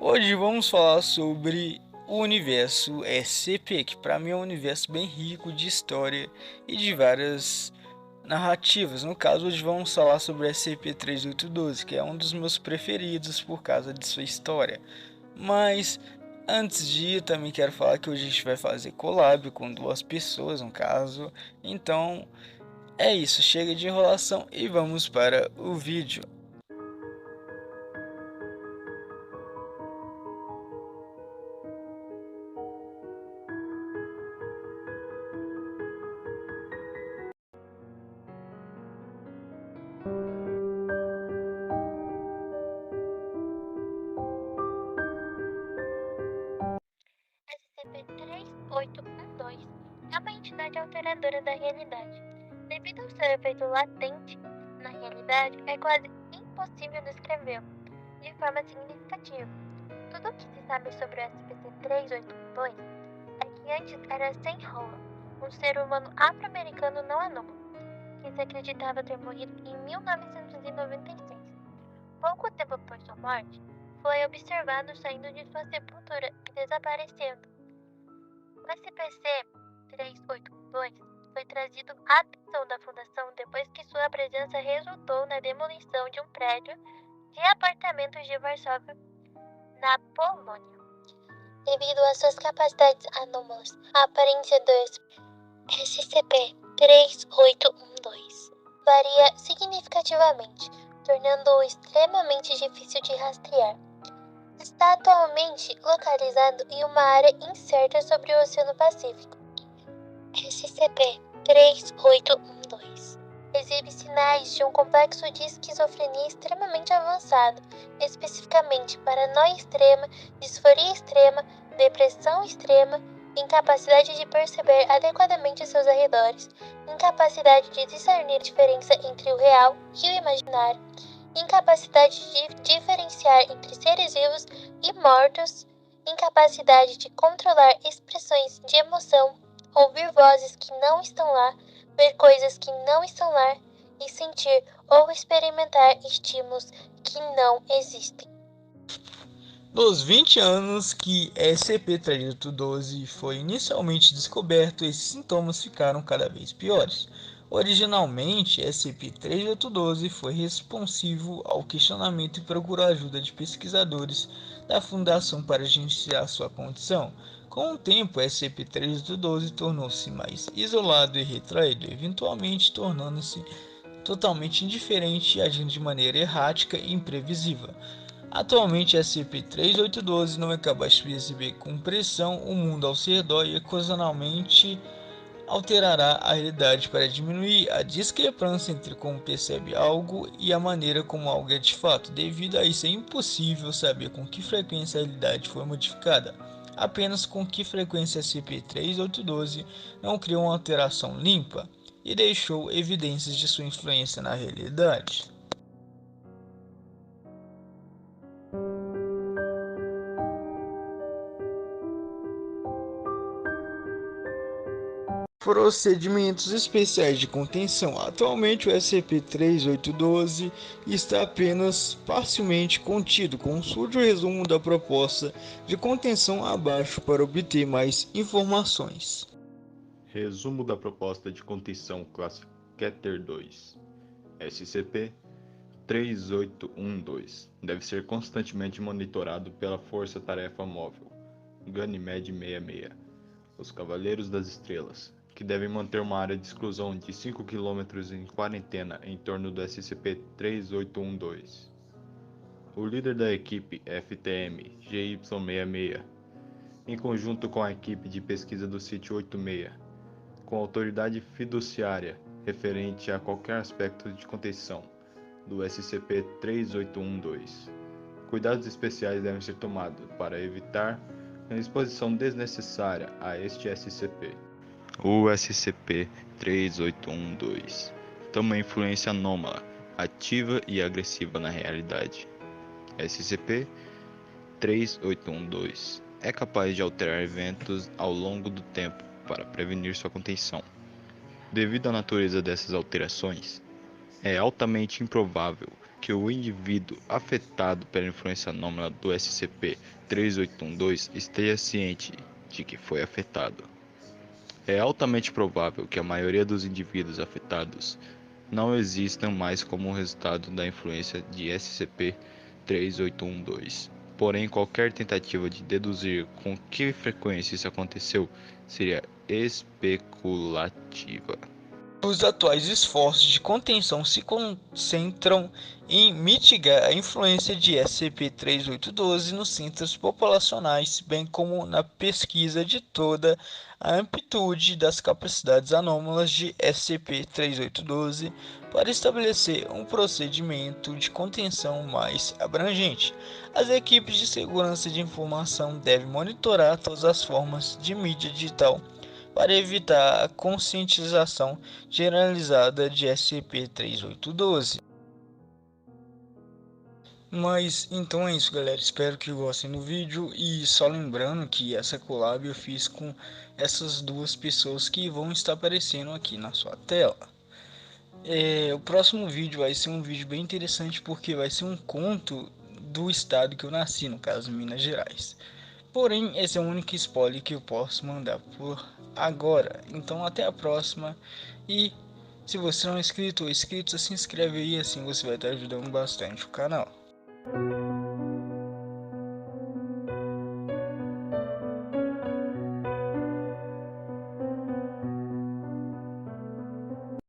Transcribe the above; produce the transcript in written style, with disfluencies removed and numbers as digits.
Hoje vamos falar sobre o universo SCP, que para mim é um universo bem rico de história e de várias narrativas. No caso, hoje vamos falar sobre o SCP-3812, que é um dos meus preferidos por causa de sua história. Mas antes de ir, também quero falar que hoje a gente vai fazer collab com duas pessoas, no caso. Então é isso, chega de enrolação e vamos para o vídeo. SCP-3812 é uma entidade alteradora da realidade. Devido ao seu efeito latente na realidade, é quase impossível descrevê-lo de forma significativa. Tudo o que se sabe sobre o SCP-3812 é que antes era Sam Howell, um ser humano afro-americano não anômalo, que se acreditava ter morrido em 1996. Pouco tempo após sua morte, foi observado saindo de sua sepultura e desaparecendo. O SCP-3812 foi trazido à atenção da Fundação depois que sua presença resultou na demolição de um prédio de apartamentos de Varsóvia, na Polônia. Devido às suas capacidades anômalas, a aparência do SCP-3812 varia significativamente, tornando-o extremamente difícil de rastrear. Está atualmente localizado em uma área incerta sobre o Oceano Pacífico. SCP-3812 exibe sinais de um complexo de esquizofrenia extremamente avançado, especificamente paranoia extrema, disforia extrema, depressão extrema, incapacidade de perceber adequadamente seus arredores, incapacidade de discernir a diferença entre o real e o imaginário, incapacidade de diferenciar entre seres vivos e mortos, incapacidade de controlar expressões de emoção, ouvir vozes que não estão lá, ver coisas que não estão lá e sentir ou experimentar estímulos que não existem. Nos 20 anos que SCP-3812 foi inicialmente descoberto, esses sintomas ficaram cada vez piores. Originalmente, SCP-3812 foi responsivo ao questionamento e procurou a ajuda de pesquisadores da Fundação para gerenciar sua condição. Com o tempo, SCP-3812 tornou-se mais isolado e retraído, eventualmente tornando-se totalmente indiferente e agindo de maneira errática e imprevisível. Atualmente, SCP-3812 não é capaz de perceber com precisão o mundo ao seu redor e ocasionalmente alterará a realidade para diminuir a discrepância entre como percebe algo e a maneira como algo é de fato. Devido a isso, é impossível saber com que frequência a realidade foi modificada. Apenas com que frequência SCP-3812 não criou uma alteração limpa e deixou evidências de sua influência na realidade. Procedimentos especiais de contenção. Atualmente o SCP-3812 está apenas parcialmente contido. Consulte o resumo da proposta de contenção abaixo para obter mais informações. Resumo da proposta de contenção classe Keter 2. SCP-3812 deve ser constantemente monitorado pela Força-Tarefa Móvel Ganymede 66, os Cavaleiros das Estrelas, que devem manter uma área de exclusão de 5 km em quarentena em torno do SCP-3812. O líder da equipe FTM GY66, em conjunto com a equipe de pesquisa do Sítio 86, com autoridade fiduciária referente a qualquer aspecto de contenção do SCP-3812. Cuidados especiais devem ser tomados para evitar a exposição desnecessária a este SCP. O SCP-3812 tem uma influência anômala, ativa e agressiva na realidade. SCP-3812 é capaz de alterar eventos ao longo do tempo para prevenir sua contenção. Devido à natureza dessas alterações, é altamente improvável que o indivíduo afetado pela influência anômala do SCP-3812 esteja ciente de que foi afetado. É altamente provável que a maioria dos indivíduos afetados não existam mais como resultado da influência de SCP-3812. Porém, qualquer tentativa de deduzir com que frequência isso aconteceu seria especulativa. Os atuais esforços de contenção se concentram em mitigar a influência de SCP-3812 nos centros populacionais, bem como na pesquisa de toda a amplitude das capacidades anômalas de SCP-3812 para estabelecer um procedimento de contenção mais abrangente. As equipes de segurança de informação devem monitorar todas as formas de mídia digital para evitar a conscientização generalizada de SCP-3812. Mas então é isso, galera. Espero que gostem do vídeo. E só lembrando que essa collab eu fiz com essas duas pessoas que vão estar aparecendo aqui na sua tela. O próximo vídeo vai ser um vídeo bem interessante, porque vai ser um conto do estado que eu nasci, no caso Minas Gerais. Porém, esse é o único spoiler que eu posso mandar por agora. Então até a próxima. E se você não é inscrito ou inscrito, se inscreve aí, assim você vai estar ajudando bastante o canal.